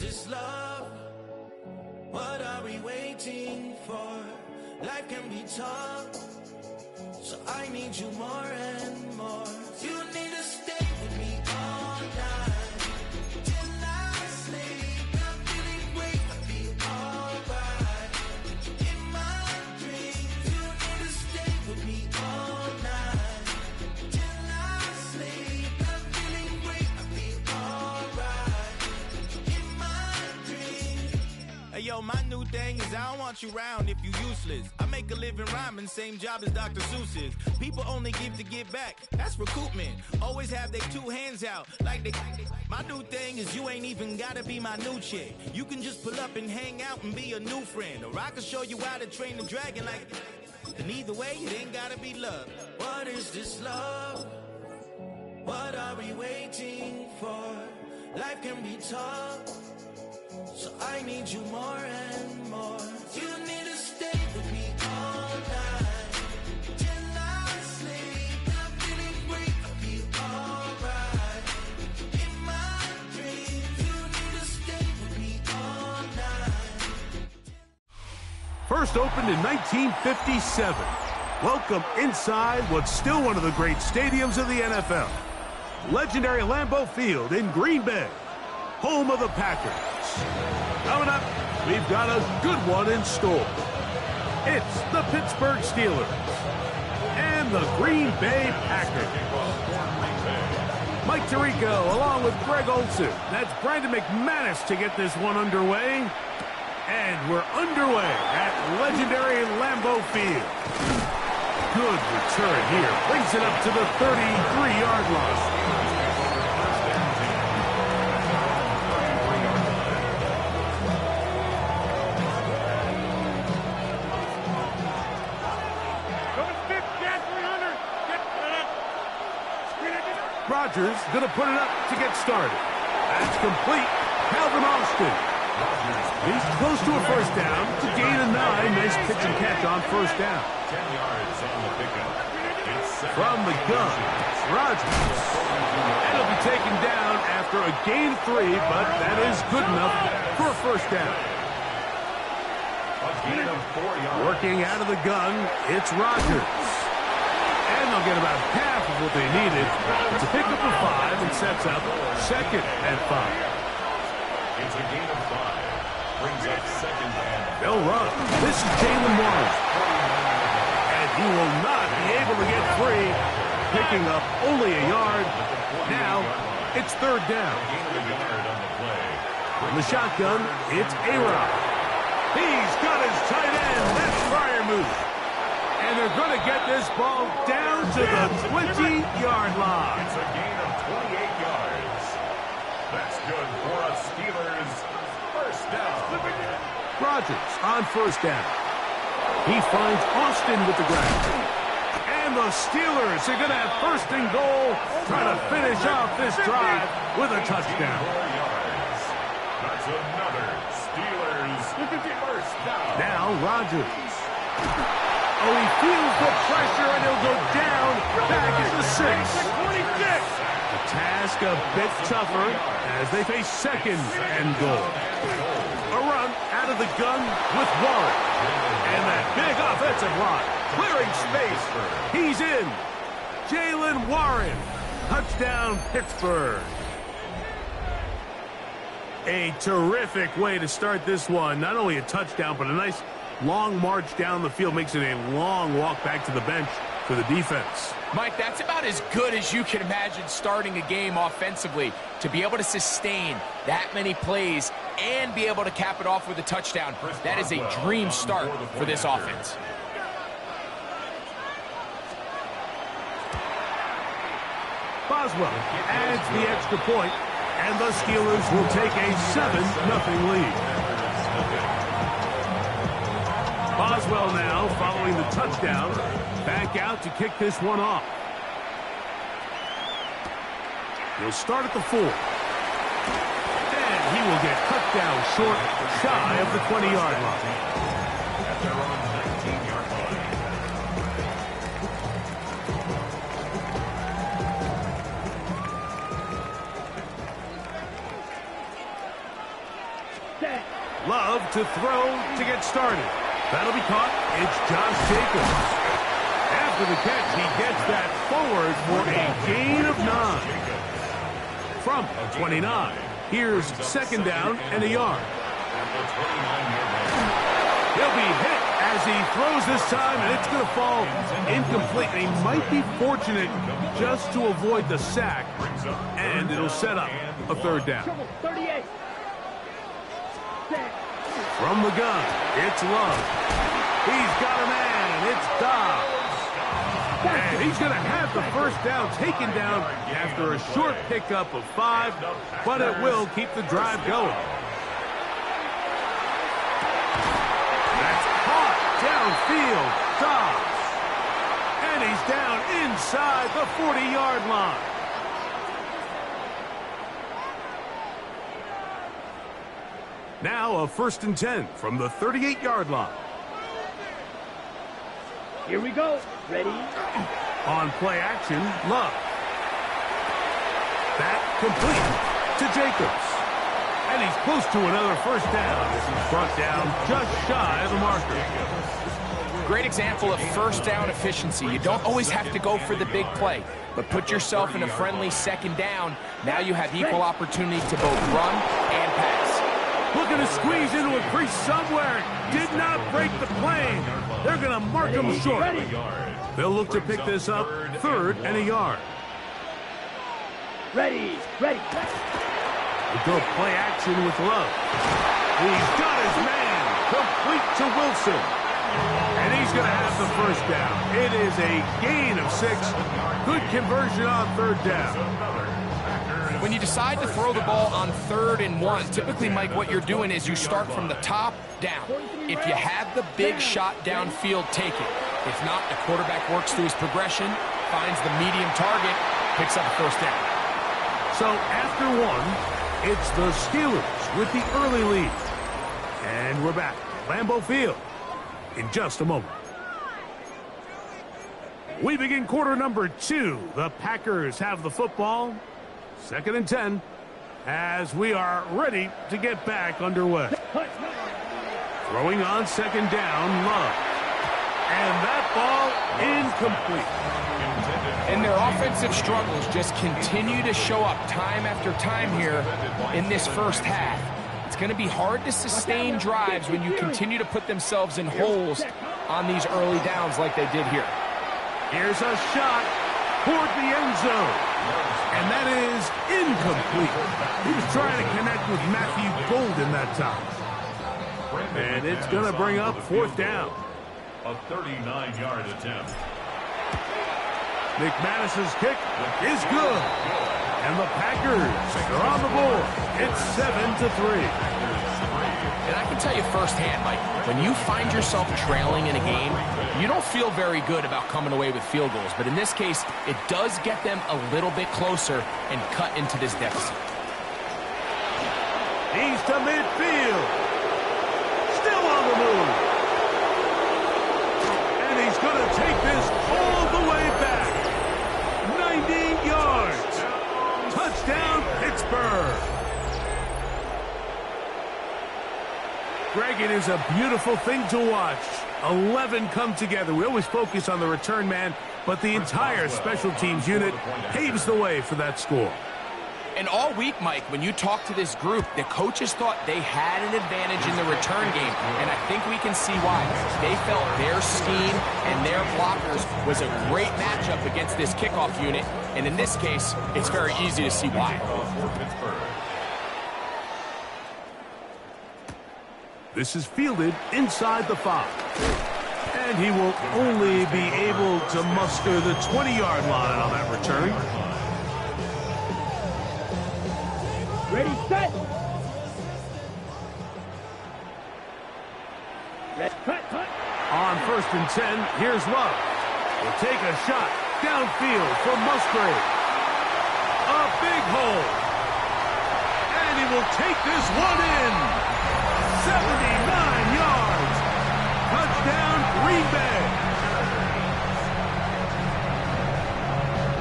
this love? What are we waiting for? Life can be tough, so I need you more and more. You need to stay with me all night till I sleep. I'm feeling great, I feel alright. In my dreams, you need to stay with me all night till I sleep. I'm feeling great, I feel alright. In my dreams. Hey yo, my new thing is I don't want you round if you useless. I make a living rhyming, same job as Dr. Seuss's. People only give to get back, that's recoupment. Always have their two hands out, like they. My new thing is you ain't even gotta be my new chick. You can just pull up and hang out and be a new friend. Or I can show you how to train the dragon like. And either way, it ain't gotta be love. What is this love? What are we waiting for? Life can be tough, so I need you more and more. You need to stay with me all night till I sleep. I'm feeling great, I feel alright. In my dreams, you need to stay with me all night. First opened in 1957. Welcome inside what's still one of the great stadiums of the NFL. Legendary Lambeau Field in Green Bay, home of the Packers. Coming up, we've got a good one in store. It's the Pittsburgh Steelers and the Green Bay Packers. Mike Tirico along with Greg Olson. That's Brandon McManus to get this one underway. And we're underway at legendary Lambeau Field. Good return here. Brings it up to the 33-yard line. Rodgers going to put it up to get started. That's complete. Calvin Austin. He's close to a first down to gain a 9. Nice pitch and catch on first down. 10 yards on the pickup. From the gun, Rodgers. And he'll be taken down after a gain of 3, but that is good enough for a first down. Working out of the gun, it's Rodgers. And they'll get about half of what they needed to pick up a 5 and sets up second and 5. It's a gain of 5. Brings up second and. They'll run. This is Jalen Warren. And he will not be able to get free, picking up only a yard. Now, it's third down. From the shotgun, it's A-Rod. He's got his tight end. That's Freiermuth. And they're going to get this ball down to the 20-yard line. It's a gain of 28 yards. That's good for a Steelers first down. Rodgers on first down. He finds Austin with the grab. And the Steelers are going to have first and goal, trying to finish off this drive with a touchdown. That's another Steelers first down. Now Rodgers. Oh, he feels the pressure, and he'll go down back at the 6. The task a bit tougher as they face second and goal. A run out of the gun with Warren. And that big offensive line clearing space. He's in. Jalen Warren. Touchdown, Pittsburgh. A terrific way to start this one. Not only a touchdown, but a nice long march down the field. Makes it a long walk back to the bench for the defense. Mike, that's about as good as you can imagine starting a game offensively. To be able to sustain that many plays and be able to cap it off with a touchdown, that is a dream start for this offense. Boswell adds the extra point, and the Steelers will take a 7-0 lead. Boswell now, following the touchdown, back out to kick this one off. He'll start at the 4. And he will get cut down short, shy of the 20-yard line. At their own 19-yard line. to throw to get started. That'll be caught. It's Josh Jacobs. After the catch, he gets that forward for a gain of 9. From 29, here's second down and a yard. He'll be hit as he throws this time, and it's going to fall incomplete. He might be fortunate just to avoid the sack, and it'll set up a third down. From the gun, it's Love. He's got a man. It's Dobbs. And he's going to have the first down taken down after a short pickup of 5, but it will keep the drive going. That's caught downfield. Dobbs. And he's down inside the 40-yard line. Now a 1st and 10 from the 38-yard line. Here we go. Ready? On play action, Love. That complete to Jacobs. And he's close to another first down as he's brought down just shy of the marker. Great example of first down efficiency. You don't always have to go for the big play, but put yourself in a friendly second down. Now you have equal opportunity to both run and pass. Looking to squeeze into a crease somewhere. Did not break the plane. They're going to mark him short. They'll look to pick this up 3rd and a yard. Ready. They go play action with Love. He's got his man. Complete to Wilson. And he's going to have the first down. It is a gain of 6. Good conversion on 3rd down. When you decide to throw the ball on 3rd and 1, typically, Mike, what you're doing is you start from the top down. If you have the big shot downfield, take it. If not, the quarterback works through his progression, finds the medium target, picks up a first down. So after 1, it's the Steelers with the early lead. And we're back at Lambeau Field in just a moment. We begin quarter number 2. The Packers have the football. 2nd and 10 as we are ready to get back underway. Throwing on 2nd down, Love. And that ball incomplete. And their offensive struggles just continue to show up time after time here in this first half. It's going to be hard to sustain drives when you continue to put themselves in holes on these early downs like they did here. Here's a shot toward the end zone. And that is incomplete. He was trying to connect with Matthew Golden that time. And it's going to bring up 4th down. A 39-yard attempt. McManus's kick is good. And the Packers are on the board. It's 7-3. And I can tell you firsthand, Mike, when you find yourself trailing in a game, you don't feel very good about coming away with field goals. But in this case, it does get them a little bit closer and cut into this deficit. He's to midfield. Still on the move. And he's going to take this all the way back. 90 yards. Touchdown, Pittsburgh. Greg, it is a beautiful thing to watch. 11 come together. We always focus on the return man, but the entire special teams unit paves the way for that score. And all week, Mike, when you talk to this group, the coaches thought they had an advantage in the return game, and I think we can see why. They felt their scheme and their blockers was a great matchup against this kickoff unit, and in this case, it's very easy to see why. This is fielded inside the 5. And he will only be able to muster the 20-yard line on that return. Ready, set. Cut. On 1st and 10, here's Love. Will take a shot downfield for Musgrave. A big hole. And he will take this one in. 79 yards. Touchdown, Green Bay.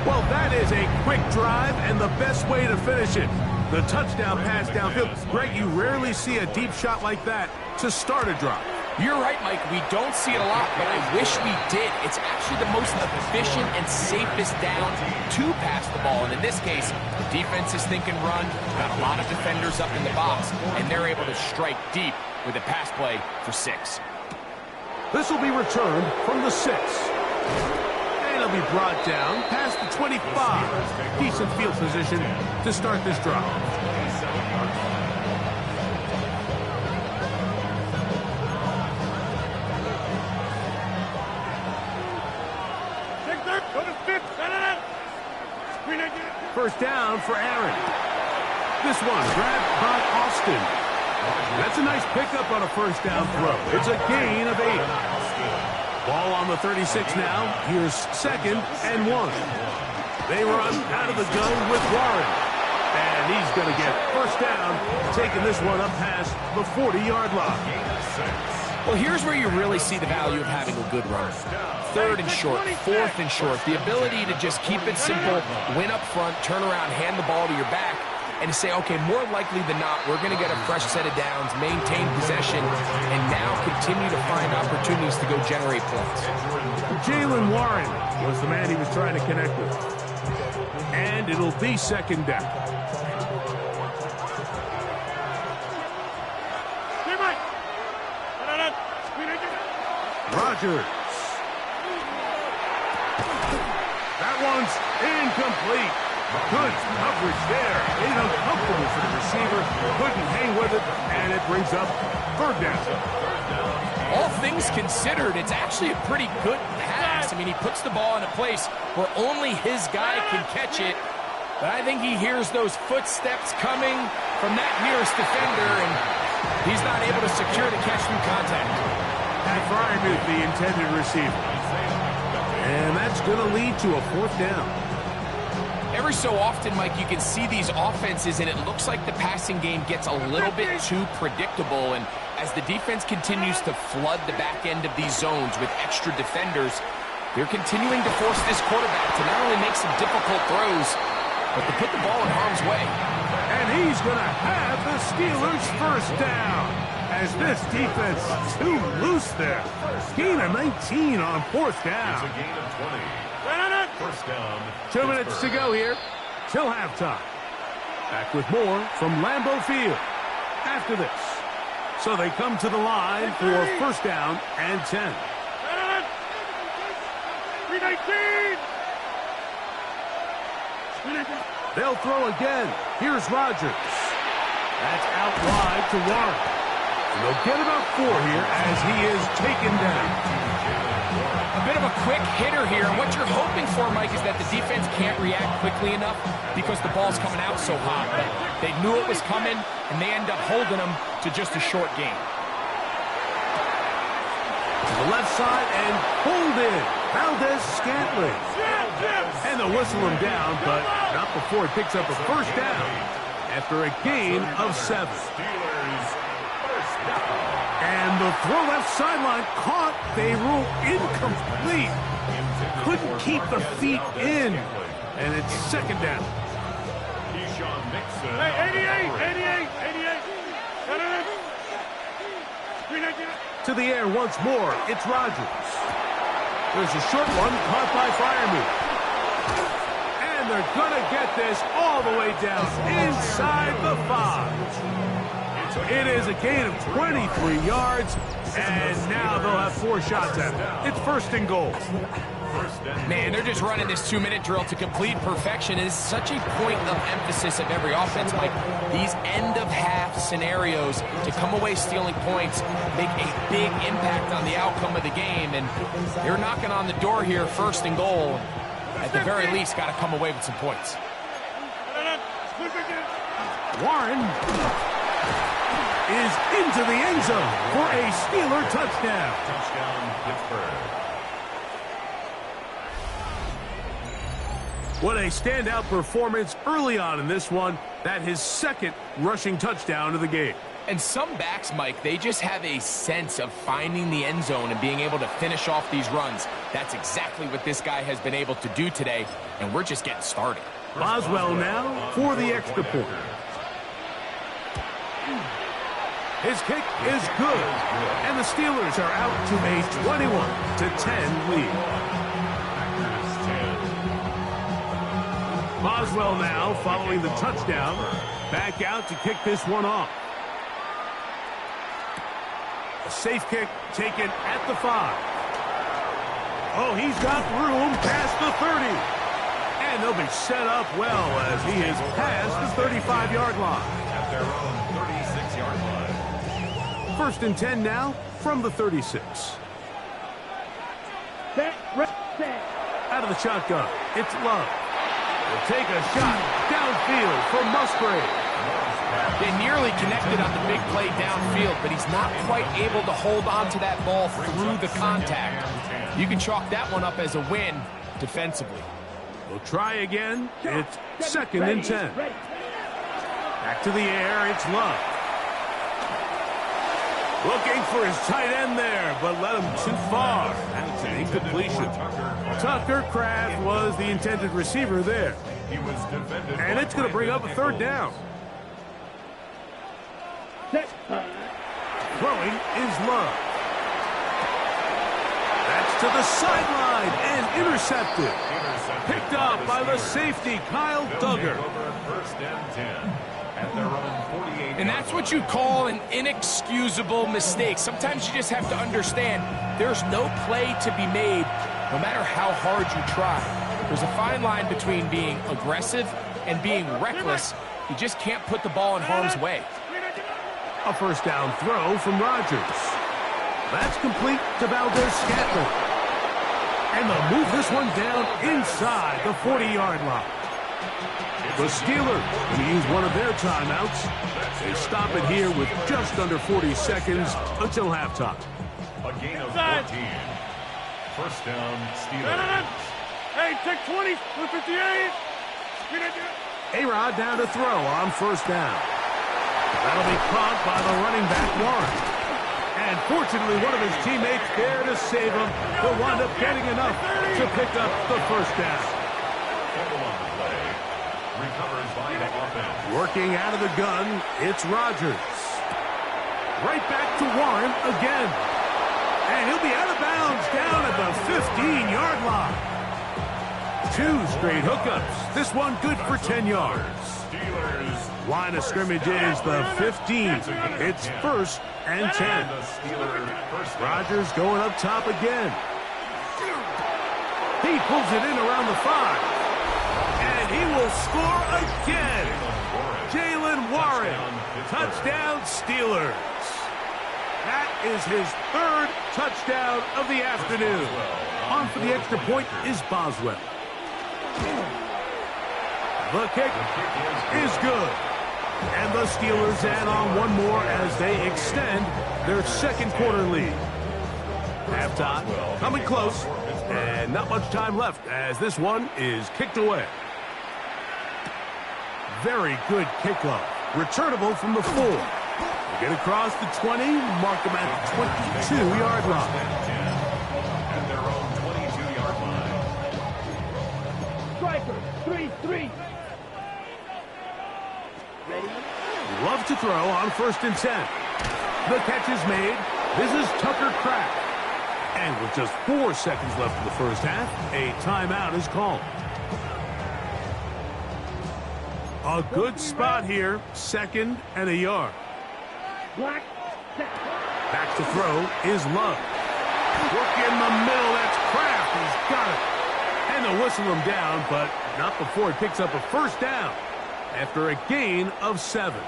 Well, that is a quick drive and the best way to finish it. The touchdown pass downfield. Greg, you rarely see a deep shot like that to start a drive. You're right, Mike. We don't see it a lot, but I wish we did. It's actually the most efficient and safest down to pass the ball. And in this case, the defense is thinking run, got a lot of defenders up in the box, and they're able to strike deep with a pass play for 6. This will be returned from the 6. And it'll be brought down past the 25. Decent field position to start this drive. First down for Aaron. This one grabbed by Austin. That's a nice pickup on a first down throw. It's a gain of 8. Ball on the 36 now. Here's 2nd and 1. They run out of the gun with Warren. And he's going to get first down, taking this one up past the 40-yard line. Well, here's where you really see the value of having a good run. 3rd and short, 4th and short. The ability to just keep it simple, win up front, turn around, hand the ball to your back, and to say, okay, more likely than not, we're going to get a fresh set of downs, maintain possession, and now continue to find opportunities to go generate points. Jalen Warren was the man he was trying to connect with. And it'll be 2nd down. Rodgers. That one's incomplete. Good coverage there. Made it uncomfortable for the receiver. Couldn't hang with it, and it brings up 3rd down. All things considered, it's actually a pretty good pass. I mean, he puts the ball in a place where only his guy can catch it. But I think he hears those footsteps coming from that nearest defender, and he's not able to secure the catch through contact. Pat Fryermuth, the intended receiver. And that's going to lead to a 4th down. Every so often, Mike, you can see these offenses, and it looks like the passing game gets a little bit too predictable. And as the defense continues to flood the back end of these zones with extra defenders, they're continuing to force this quarterback to not only make some difficult throws, but to put the ball in harm's way. And he's going to have the Steelers' first down. As this defense too loose there. Gain of 19 on 4th down. It's a gain of 20. First down. 2 minutes to go here till halftime. Back with more from Lambeau Field after this. So they come to the line for first down and 10. 319. They'll throw again. Here's Rodgers. That's out wide to Warren. And they'll get about 4 here as he is taken down. A bit of a quick hitter here. And what you're hoping for, Mike, is that the defense can't react quickly enough because the ball's coming out so hot. But they knew it was coming, and they end up holding them to just a short gain. To the left side and pulled in. Valdez-Scantling. And they'll whistle him down, but not before he picks up a first down after a gain of 7. And the throw left sideline caught. They rule incomplete. Couldn't keep the feet in. And it's 2nd down. Hey, 88. To the air once more. It's Rodgers. There's a short one caught by Fryermuth. And they're going to get this all the way down inside the 5. It is a gain of 23 yards, and now they'll have 4 shots at it. It's 1st and goal. Man, they're just running this 2-minute drill to complete perfection. It is such a point of emphasis of every offense, Mike. These end-of-half scenarios to come away stealing points make a big impact on the outcome of the game, and they're knocking on the door here, 1st and goal. At the very least, got to come away with some points. Warren is into the end zone for a Steeler touchdown. Touchdown, Pittsburgh. What a standout performance early on in this one. That his 2nd rushing touchdown of the game. And some backs, Mike, they just have a sense of finding the end zone and being able to finish off these runs. That's exactly what this guy has been able to do today, and we're just getting started. Boswell now for the extra point. His kick is good, and the Steelers are out to a 21-10 lead. Boswell now following the touchdown, back out to kick this one off. A safe kick taken at the 5. Oh, he's got room past the 30. And they'll be set up well as he is past the 35-yard line. At their own 36-yard line. First and 10 now from the 36. Set, set. Out of the shotgun, it's Love. He'll take a shot downfield for Musgrave. They nearly connected on the big play downfield, but he's not quite able to hold on to that ball through the contact. You can chalk that one up as a win defensively. We'll try again. It's second and 10. Back to the air, it's Love. Looking for his tight end there, but led him too far. That's an incompletion. Tucker Kraft was the intended receiver there. And it's going to bring up a third down. Throwing is Love. That's to the sideline and intercepted. Picked up by the safety, Kyle Duggar. First and 10 at their own 48. And that's what you call an inexcusable mistake. Sometimes you just have to understand there's no play to be made, no matter how hard you try. There's a fine line between being aggressive and being reckless. You just can't put the ball in harm's way. A first down throw from Rodgers. That's complete to Valdez-Scantling. And they'll move this one down inside the 40-yard line. The Steelers going to use one of their timeouts. They stop it here with just under 40 seconds until halftime. A gain of 14. First down, Steelers. Hey, take 20, 58. A-Rod down to throw on first down. That'll be caught by the running back, Warren. And fortunately, one of his teammates there to save him will wind up getting enough to pick up the first down. Recovers by the offense. Working out of the gun, it's Rodgers. Right back to Warren again. And he'll be out of bounds down at the 15-yard line. 2 straight hookups. This one good for 10 yards. Line of scrimmage is the 15. It's first and 10. Rodgers going up top again. He pulls it in around the 5. And he will score again. Jaylen Warren. Touchdown, Steelers. That is his 3rd touchdown of the afternoon. On for the extra point is Boswell. The kick is good. And the Steelers add on one more as they extend their second quarter lead. Halftime coming close, and not much time left as this one is kicked away. Very good kickoff. Returnable from the 4. They get across the 20, mark them at the 22-yard line. At their own 22-yard line. Striker, 3-3. Ready? Love to throw on first and 10. The catch is made. This is Tucker Kraft. And with just 4 seconds left in the first half, a timeout is called. A good spot here, 2nd and a yard. Black. Back to throw is Love. Work in the middle, that's Kraft. He's got it. And they'll whistle him down, but not before he picks up a first down after a gain of 7.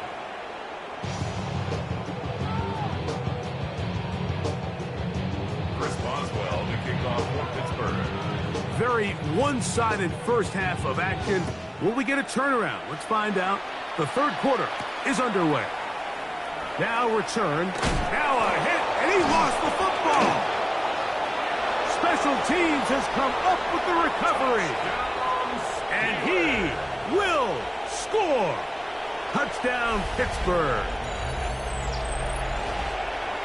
Chris Boswell to kick off for Pittsburgh. Very one-sided first half of action. Will we get a turnaround? Let's find out. The 3rd quarter is underway. Now return. Now a hit, and he lost the football. Special teams has come up with the recovery. And he will score. Touchdown, Pittsburgh.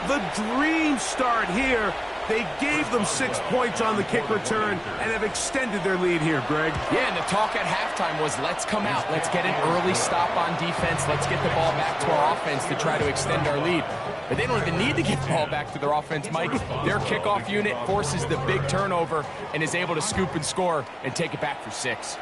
The dream start here They gave them 6 points on the kick return and have extended their lead here, Greg. Yeah, and the talk at halftime was, let's come out, let's get an early stop on defense, let's get the ball back to our offense to try to extend our lead. But they don't even need to get the ball back to their offense, Mike. Their kickoff unit forces the big turnover and is able to scoop and score and take it back for 6.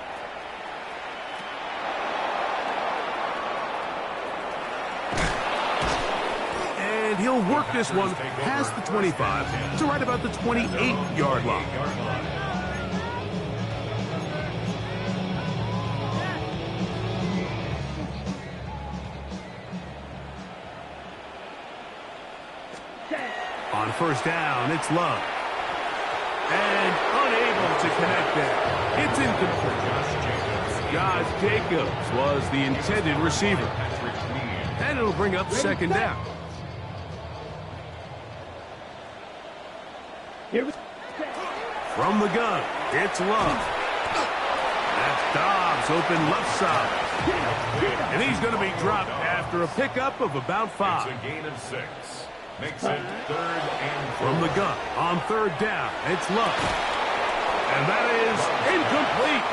And he'll work this one past the 25 to right about the 28-yard line. On first down, it's Love. And unable to connect there. It's incomplete. Josh Jacobs was the intended receiver. And it'll bring up second down. From the gun, it's Love. That's Dobbs open left side. And he's going to be dropped after a pickup of about 5. It's a gain of 6. Makes it 3rd and 4. From the gun, on third down, it's Love. And that is incomplete.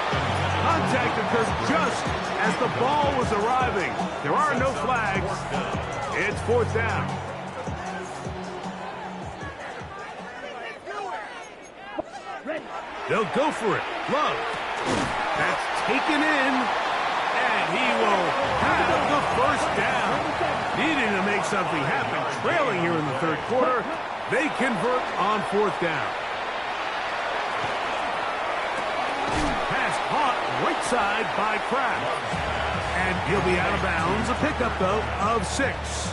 Contact occurred just as the ball was arriving. There are no flags. It's 4th down. They'll go for it. Love. That's taken in. And he will have the first down. Needing to make something happen. Trailing here in the 3rd quarter. They convert on 4th down. Pass caught right side by Kraft. And he'll be out of bounds. A pickup, though, of 6.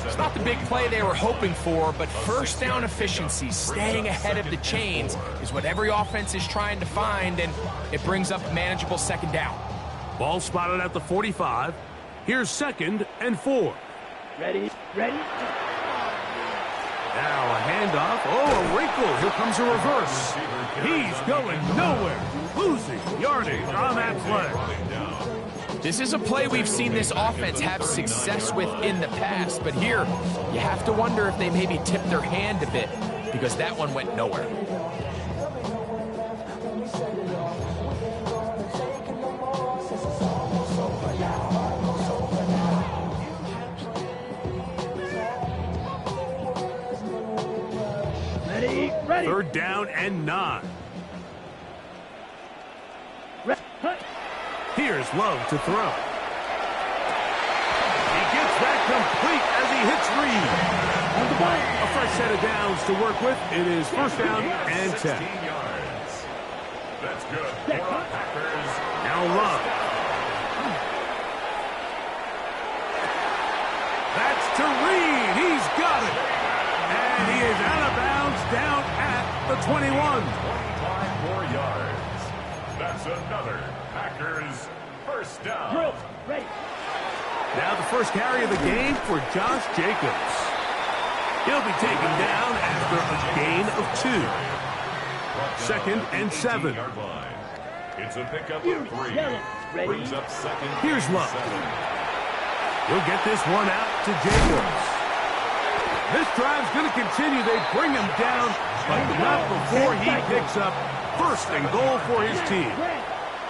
It's not the big play they were hoping for, but first down efficiency, staying ahead of the chains, is what every offense is trying to find, and it brings up a manageable second down. Ball spotted at the 45. Here's 2nd and 4. Ready? Now a handoff. Oh, a wrinkle. Here comes a reverse. He's going nowhere. Losing yardage on that play. This is a play we've seen this offense have success with in the past, but here you have to wonder if they maybe tipped their hand a bit because that one went nowhere. Ready? 3rd down and 9. Here's Love to throw. He gets that complete as he hits Reed. A fresh set of downs to work with. It is 1st down and 10. 16 yards. That's good for the Packers. Now Love. That's to Reed. He's got it. And he is out of bounds down at the 21. 25 more yards. That's another Packers first down. Ready? Now the first carry of the game for Josh Jacobs. He'll be taken down after a gain of 2. 2nd and 7. It's a pickup of 3. Brings up 2nd. Here's Love. He'll get this one out to Jacobs. This drive's going to continue. They bring him down, but not before he picks up 1st and goal for his team.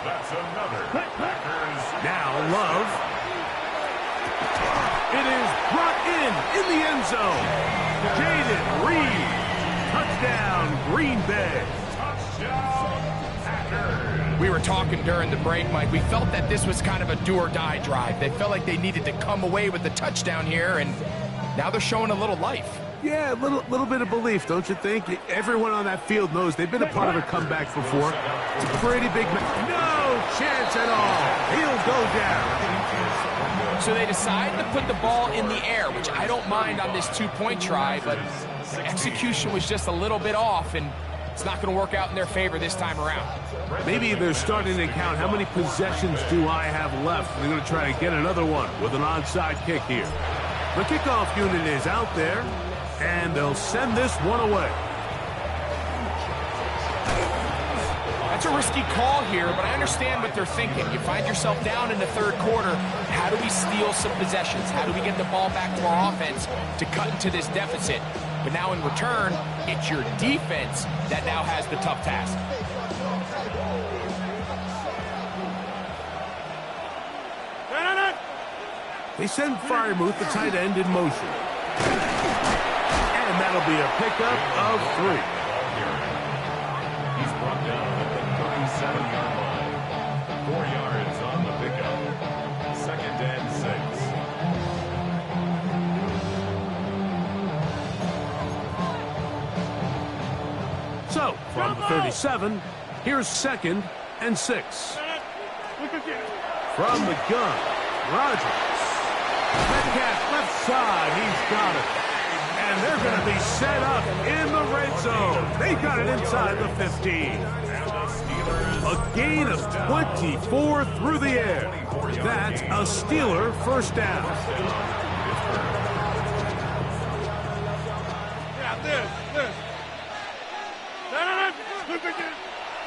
That's another Packers. Now Love. It is brought in the end zone. Jaden Reed. Touchdown, Green Bay. Touchdown, Packers. We were talking during the break, Mike. We felt that this was kind of a do-or-die drive. They felt like they needed to come away with the touchdown here, and now they're showing a little life. Yeah, a little bit of belief, don't you think? Everyone on that field knows they've been a part of a comeback before. It's a pretty big no chance at all. He'll go down. So they decide to put the ball in the air, which I don't mind on this 2-point try, but the execution was just a little bit off, and it's not going to work out in their favor this time around. Maybe they're starting to count how many possessions do I have left. They're going to try to get another one with an onside kick here. The kickoff unit is out there, and they'll send this one away. That's a risky call here, but I understand what they're thinking. You find yourself down in the 3rd quarter. How do we steal some possessions? How do we get the ball back to our offense to cut into this deficit? But now in return, it's your defense that now has the tough task. They send Freiermuth, the tight end, in motion. And that'll be a pickup of 3. He's brought down at the 37-yard line. 4 yards on the pickup. 2nd and 6. So, from the 37, here's 2nd and 6. From the gun, Rodgers. Metcalf left side, he's got it. And they're going to be set up in the red zone. They've got it inside the 15. A gain of 24 through the air. That's a Steeler first down.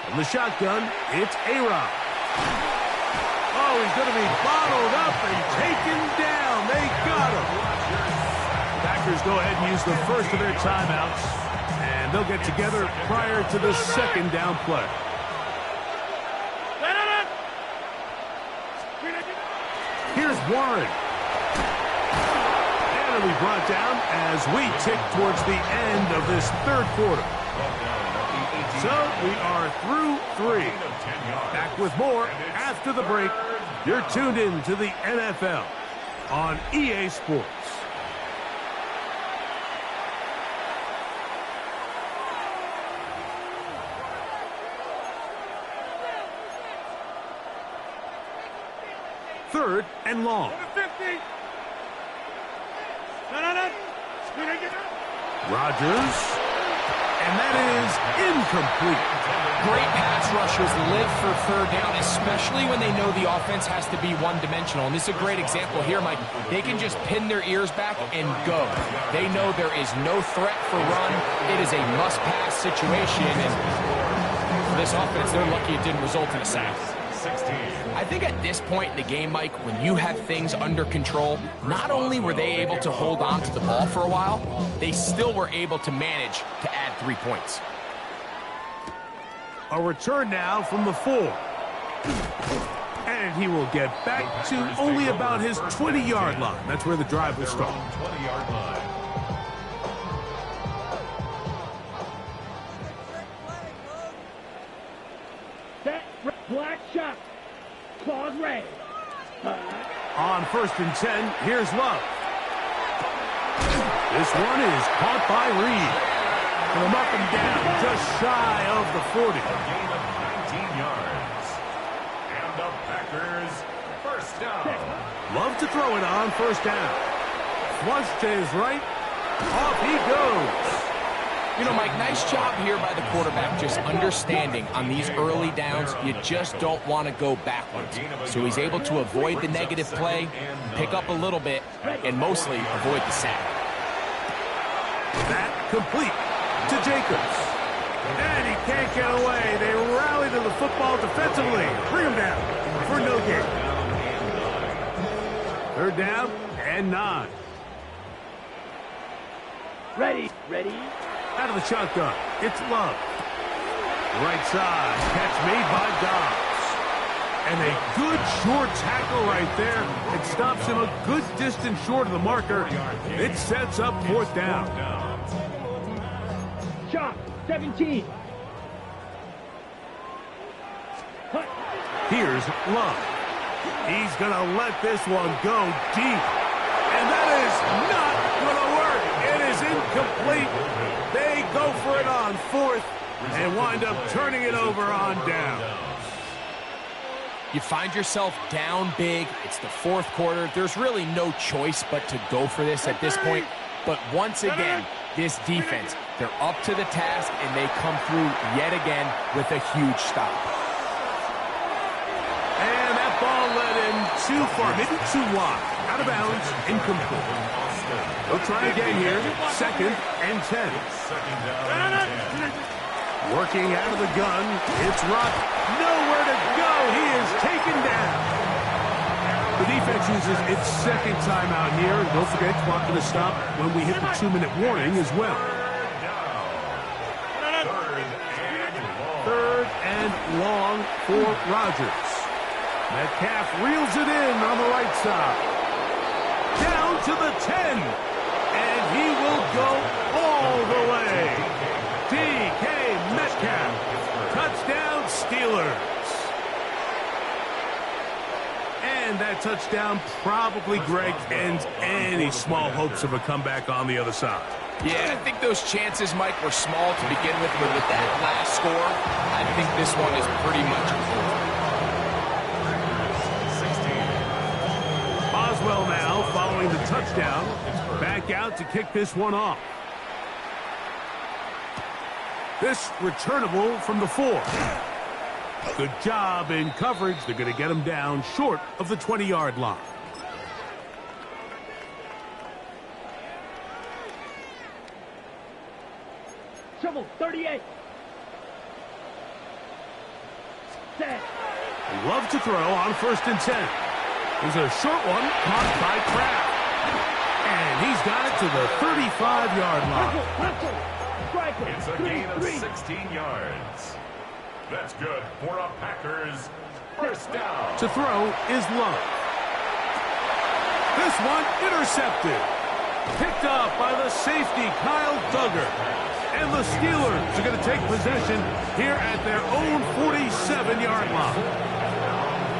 From the shotgun, it's A-Rod. Oh, he's going to be bottled up and taken down. They got him. Packers go ahead and use the first of their timeouts, and they'll get together prior to the 2nd down play. Here's Warren. And it'll be brought down as we tick towards the end of this 3rd quarter. So we are through 3. Back with more after the break. You're tuned in to the NFL on EA Sports. Third and long. Rodgers. And that is incomplete. Great pass rushers live for 3rd down, especially when they know the offense has to be one-dimensional. And this is a great example here, Mike. They can just pin their ears back and go. They know there is no threat for run. It is a must-pass situation. And for this offense, they're lucky it didn't result in a sack. I think at this point in the game, Mike, when you have things under control, not only were they able to hold on to the ball for a while, they still were able to manage to add 3 points. A return now from the 4. And he will get back to only about his 20-yard line. That's where the drive will start. 20-yard line. Black shot. Claws ready. On 1st and 10, here's Love. This one is caught by Reed. From up and down, just shy of the 40. A gain of 19 yards. And the Packers first down. Love to throw it on 1st down. Flush to his right. Off he goes. You know, Mike, nice job here by the quarterback, just understanding on these early downs, you just don't want to go backwards. So he's able to avoid the negative play, pick up a little bit, and mostly avoid the sack. That complete to Jacobs. And he can't get away. They rally to the football defensively. Bring him down for no gain. 3rd down and 9. Ready. Out of the shotgun, it's Love. Right side, catch made by Dobbs. And a good short tackle right there. It stops him a good distance short of the marker. It sets up 4th down. Shot. 17. Here's Love. He's going to let this one go deep. And that is not going to work. It is incomplete. They go for it on 4th and wind up turning it over on down. You find yourself down big. It's the 4th quarter. There's really no choice but to go for this at this point. But once again, this defense, they're up to the task, and they come through yet again with a huge stop. And that ball led in too far, maybe too wide. Out of bounds, incomplete. We'll try again here. 2nd and 10. Working out of the gun, it's Rock. Nowhere to go. He is taken down. The defense chooses its second timeout here. And don't forget, clock going to stop when we hit the 2-minute warning as well. Third and long for Rodgers. Metcalf reels it in on the right side. Down to the 10. And he will go all the way. DK Metcalf. Touchdown, Steelers. And that touchdown probably, Greg, ends any small hopes of a comeback on the other side. Yeah, I think those chances, Mike, were small to begin with, but with that last score, I think this one is pretty much over. Boswell now, following the touchdown, back out to kick this one off. This returnable from the 4. Good job in coverage. They're going to get him down short of the 20-yard line. Trouble, 38. Set. He loves to throw on 1st and 10. There's a short one caught by Kraft. And he's got it to the 35-yard line. It's a gain of 16 yards. That's good for a Packers first down. To throw is Love. This one intercepted. Picked up by the safety, Kyle Duggar. And the Steelers are going to take possession here at their own 47-yard line.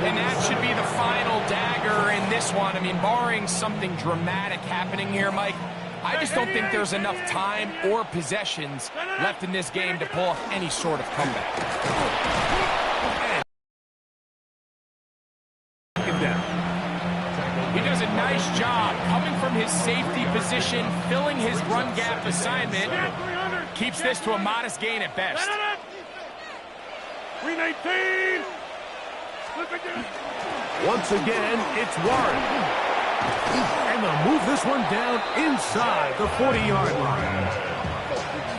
And that should be the final dagger in this one. I mean, barring something dramatic happening here, Mike, I just don't think there's enough time or possessions left in this game to pull off any sort of comeback. He does a nice job coming from his safety position, filling his run gap assignment. Keeps this to a modest gain at best. 319. Once again, it's Warren. And they'll move this one down inside the 40-yard line.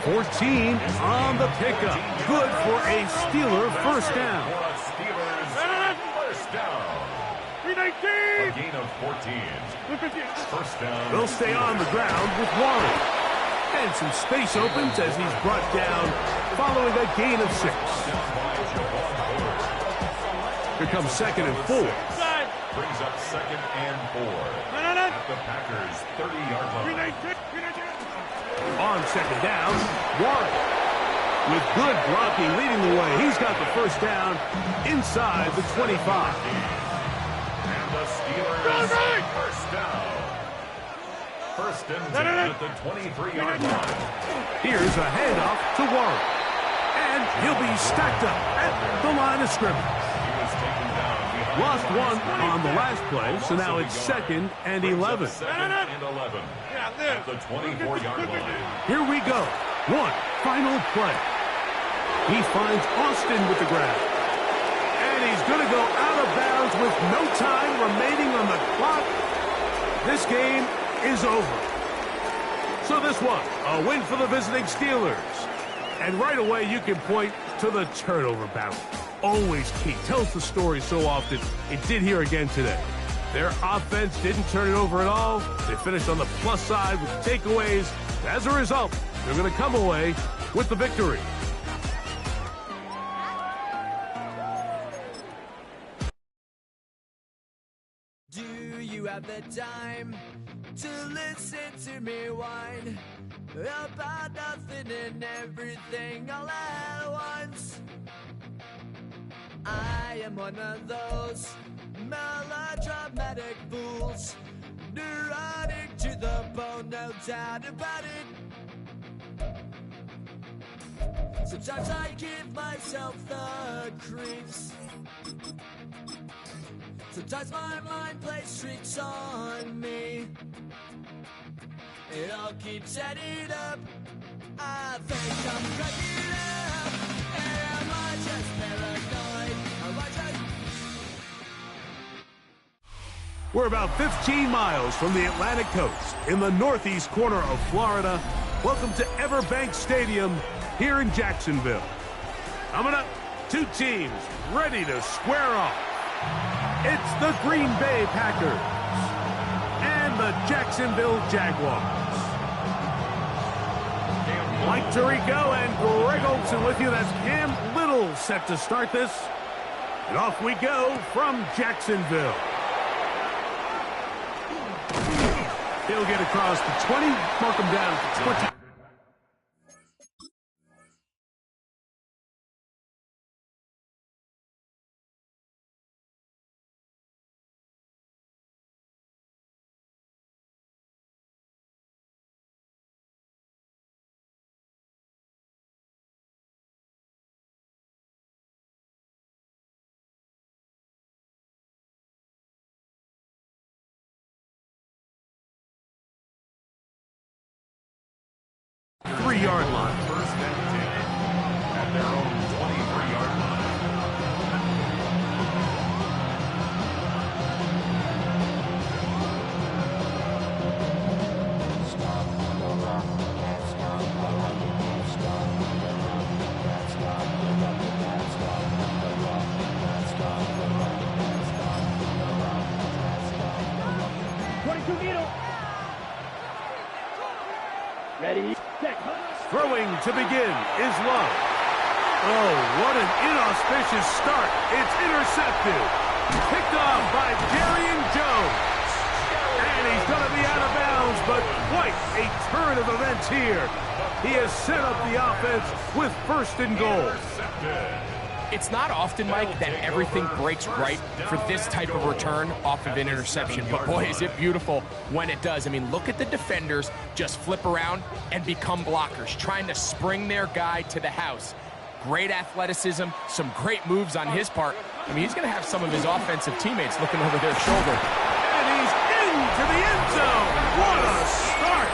14 on the pickup. Good for a Steeler first down. First down. 319. A gain of 14. First down. They'll stay on the ground with Warren. And some space opens as he's brought down following a gain of 6. Here comes 2nd and 4. Brings up 2nd and 4. At the Packers' 30-yard line. On 2nd down, Warren. With good blocking leading the way, he's got the first down inside the 25. And the Steelers first down. First and 10 at the 23-yard line. Here's a handoff to Warren. And he'll be stacked up at the line of scrimmage. He was taken down. Lost one on the last play, so now it's 2nd and 11. 2nd and 11 at the 24-yard line. Here we go. One final play. He finds Austin with the grab. And he's going to go out of bounds with no time remaining on the clock. This game is over. So this one, a win for the visiting Steelers. And right away, you can point to the turnover battle. Always key. Tells the story so often. It did here again today. Their offense didn't turn it over at all. They finished on the plus side with takeaways. As a result, they're going to come away with the victory. Do you have the time to listen to me whine about nothing and everything all at once? I am one of those melodramatic fools, neurotic to the bone, no doubt about it. Sometimes I give myself the creeps. Sometimes my mind plays tricks on me. It all keeps adding up. I think I'm cracking up. Am I just paranoid? Am I just... We're about 15 miles from the Atlantic coast in the northeast corner of Florida. Welcome to Everbank Stadium here in Jacksonville. Coming up, two teams ready to square off. It's the Green Bay Packers the Jacksonville Jaguars. Mike Tirico and Greg Olsen with you. That's Cam Little set to start this. And off we go from Jacksonville. He'll get across the 20, mark him down to 20. Three-yard line. First and 10 at their own 23-yard line. Ready, set. Throwing to begin is Love. Oh, what an inauspicious start. It's intercepted. Picked off by Darian Jones. And he's going to be out of bounds, but quite a turn of events here. He has set up the offense with first and goal. It's not often, Mike, that everything breaks right for this type of return off of an interception. But, boy, is it beautiful when it does. I mean, look at the defenders just flip around and become blockers, trying to spring their guy to the house. Great athleticism, some great moves on his part. I mean, he's going to have some of his offensive teammates looking over their shoulder. And he's into the end zone. What a start.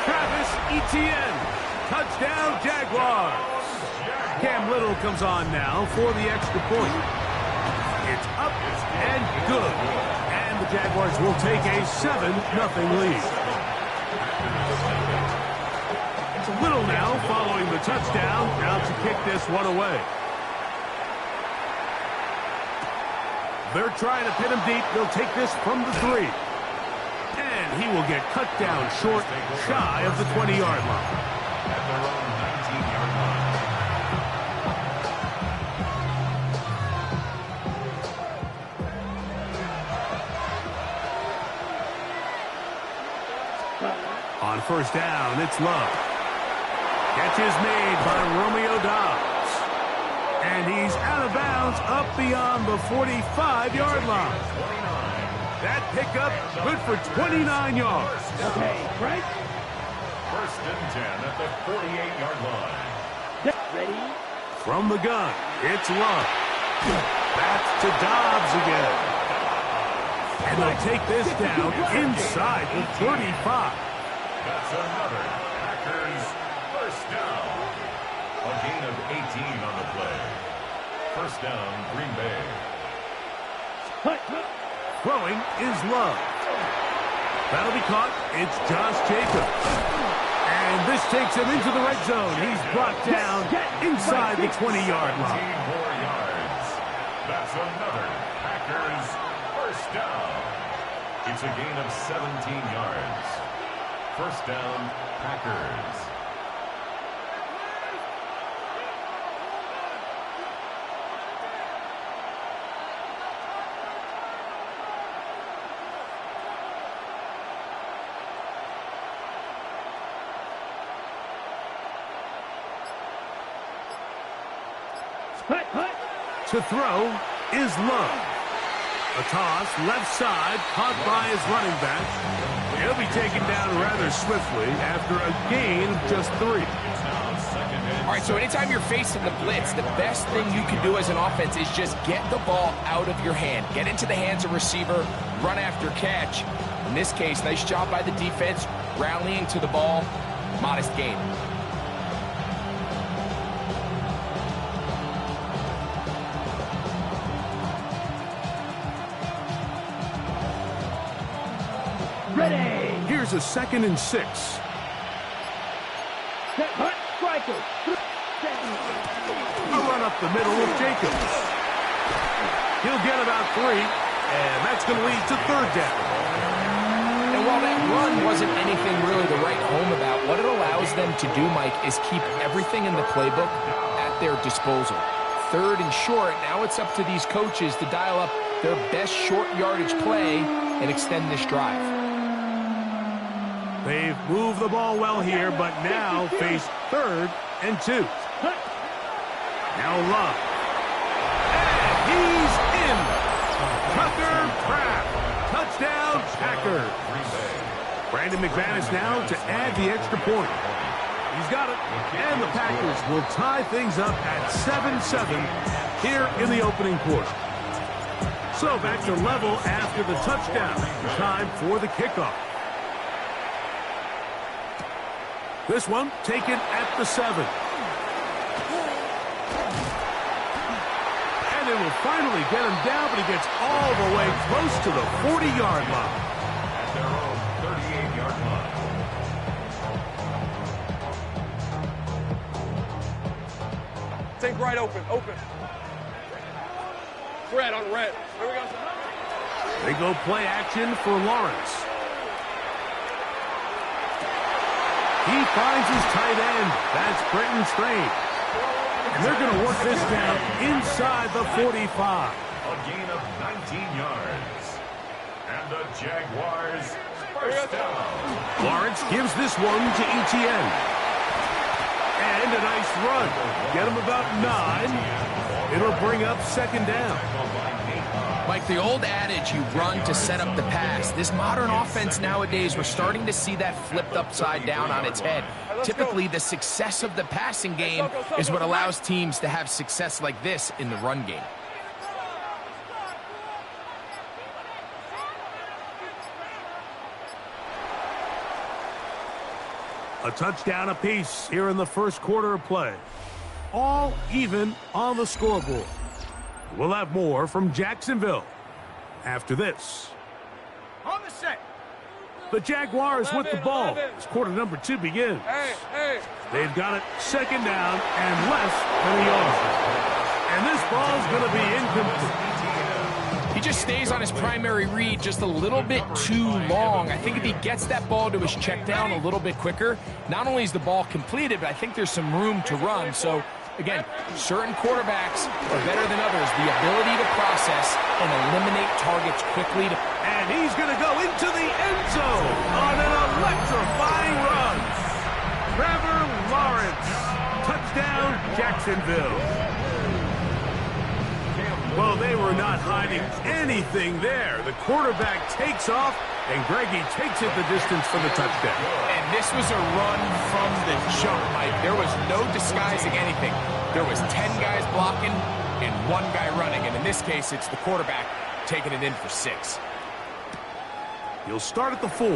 Travis Etienne. Touchdown, Jaguars. Cam Little comes on now for the extra point. It's up and good. And the Jaguars will take a 7-0 lead. It's Little now following the touchdown. Now to kick this one away. They're trying to pin him deep. They'll take this from the 3. And he will get cut down short, shy of the 20-yard line. At their own 19-yard line. On first down, it's Love. Catch is made by Romeo Dobbs. And he's out of bounds up beyond the 45-yard line. That pickup good for 29 yards. Okay, right? First and 10 at the 48-yard line. Ready? From the gun, it's Love. That's to Dobbs again. And they'll take this down inside the 35. That's another Packers first down. A gain of 18 on the play. First down, Green Bay. Throwing is Love. That'll be caught. It's Josh Jacobs. And this takes him into the red zone. He's brought down inside the 20-yard 15 line. more yards. That's another Packers first down. It's a gain of 17 yards. First down, Packers. To throw is Love. A toss, left side, caught by his running back. He'll be taken down rather swiftly after a gain of just 3. All right, so anytime you're facing the blitz, the best thing you can do as an offense is just get the ball out of your hand. Get into the hands of receiver, run after catch. In this case, nice job by the defense, rallying to the ball, modest gain. Ready! Here's a 2nd and 6. Set, hut, striker. A run up the middle of Jacobs. He'll get about 3, and that's going to lead to 3rd down. And while that run wasn't anything really to write home about, what it allows them to do, Mike, is keep everything in the playbook at their disposal. Third and short, now it's up to these coaches to dial up their best short yardage play and extend this drive. They've moved the ball well here, but now face 3rd and 2. Now Love. And he's in. Tucker Kraft. Touchdown, Packers. Brandon McManus now to add the extra point. He's got it. And the Packers will tie things up at 7-7 here in the opening quarter. So back to level after the touchdown. Time for the kickoff. This one taken at the 7. And it will finally get him down, but he gets all the way close to the 40-yard line. At their own 38-yard line. Think right open. Red on red. Here we go. They go play action for Lawrence. He finds his tight end. That's Brenton Strain. And they're going to work this down inside the 45. A gain of 19 yards. And the Jaguars first down. Lawrence gives this one to Etienne. And a nice run. Get him about 9. It'll bring up 2nd down. Mike, the old adage, you run to set up the pass. This modern offense nowadays, we're starting to see that flipped upside down on its head. Typically, the success of the passing game is what allows teams to have success like this in the run game. A touchdown apiece here in the first quarter of play. All even on the scoreboard. We'll have more from Jacksonville after this. On the set. The Jaguars with the ball as quarter number 2 begins. Hey. They've got it 2nd down and less than a yard. And this ball's going to be incomplete. He just stays on his primary read just a little bit too long. I think if he gets that ball to his check down a little bit quicker, not only is the ball completed, but I think there's some room to run. So, again, certain quarterbacks are better than others. The ability to process and eliminate targets quickly. And he's going to go into the end zone on an electrifying run. Trevor Lawrence. Touchdown, Jacksonville. Well, they were not hiding anything there. The quarterback takes off, and Greggy takes it the distance for the touchdown. And this was a run from the jump, Mike. There was no disguising anything. There was 10 guys blocking and 1 guy running. And in this case, it's the quarterback taking it in for 6. He'll start at the 4.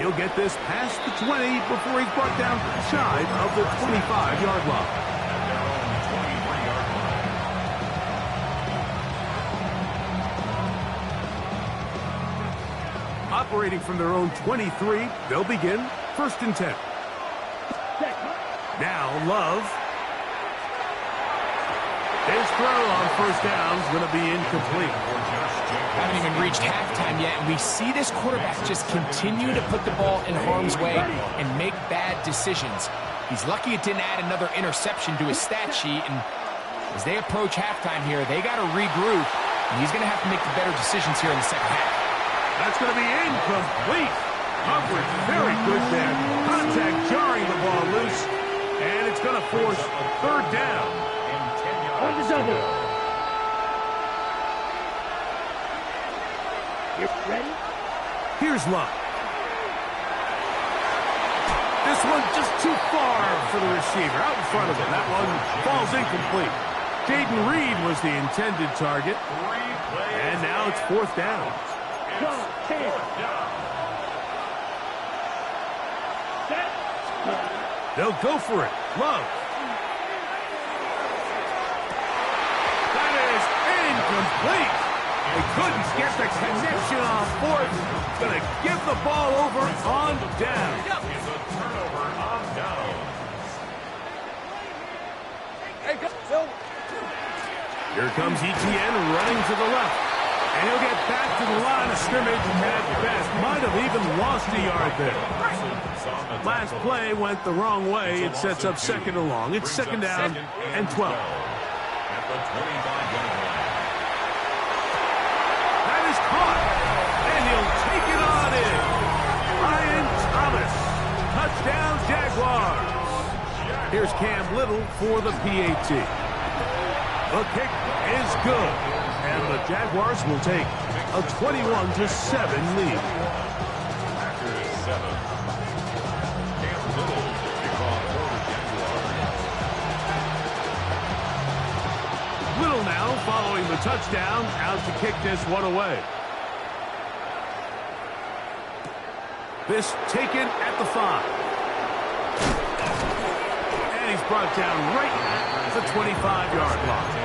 He'll get this past the 20 before he's brought down shy of the 25-yard line. Operating from their own 23, they'll begin 1st and 10. Now Love. His throw on 1st down is going to be incomplete. Haven't even reached halftime yet, and we see this quarterback just continue to put the ball in harm's way and make bad decisions. He's lucky it didn't add another interception to his stat sheet, and as they approach halftime here, they got to regroup, and he's going to have to make the better decisions here in the second half. That's going to be incomplete. Coverage very good there. Contact jarring the ball loose. And it's going to force 3rd down. On the double. You ready? Here's Love. This one just too far for the receiver. Out in front of him. That one falls incomplete. Jaden Reed was the intended target. And now it's 4th down. They'll go for it. Love. That is incomplete. They couldn't get the connection on 4th. Going to give the ball over on down. It's a turnover on down. Hey, go. Here comes Etienne running to the left. And he'll get back to the line of scrimmage at best. Might have even lost a yard there. Last play went the wrong way. It sets up second and long. It's second down and 12. At the 25-yard line. That is caught. And he'll take it on in. Ryan Thomas. Touchdown, Jaguars. Here's Cam Little for the PAT. The kick is good. And the Jaguars will take a 21-7 lead. Packers 7. Cam Little kickoff for the Jaguars. Little now following the touchdown, out to kick this one away. This taken at the 5. And he's brought down right at the 25-yard line.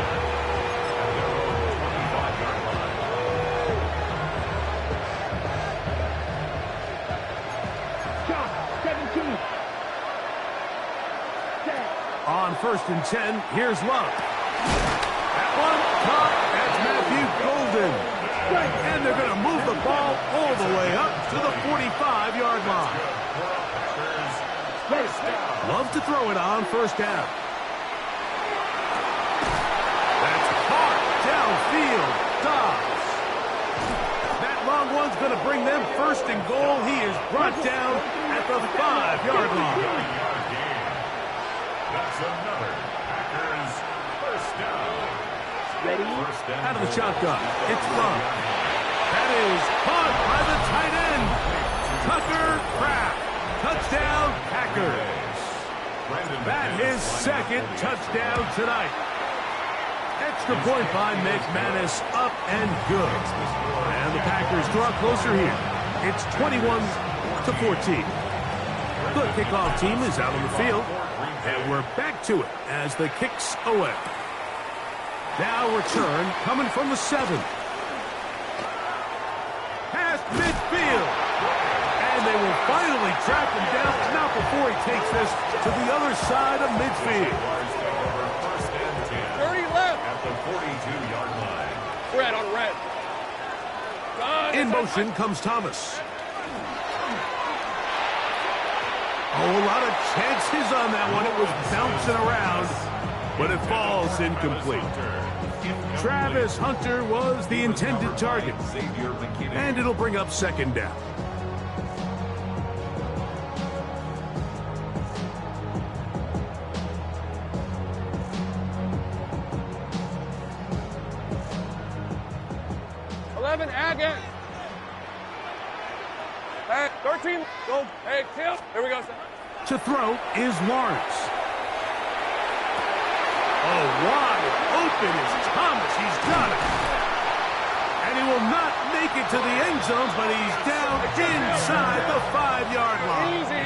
On 1st and 10, here's Love. That one caught. That's Matthew Golden. And they're going to move the ball all the way up to the 45-yard line. Love to throw it on 1st down. That's caught downfield. Dobbs. That long one's going to bring them 1st and goal. He is brought down at the 5-yard line. That's another Packers 1st down. Ready? Out of the shotgun, it's Love. That is caught by the tight end. Tucker Kraft. Touchdown, Packers. That is second touchdown tonight. Extra point by McManus, up and good. And the Packers draw closer here. It's 21-14. The kickoff team is out on the field. And we're back to it as the kick's away. Now return coming from the 7. Past midfield. And they will finally track him down. Not before he takes this to the other side of midfield. 30 left. At the 42-yard line. Red on red. In motion comes Thomas. Oh, a lot of chances on that one. It was bouncing around, but it falls incomplete. Travis Hunter was the intended target, and it'll bring up second down. Again. Hey, 13. Go. Hey, Tim. Here we go. To throw is Lawrence. Oh, wide open is Thomas. He's got it. And he will not make it to the end zone, but he's down inside the 5-yard line. Easy.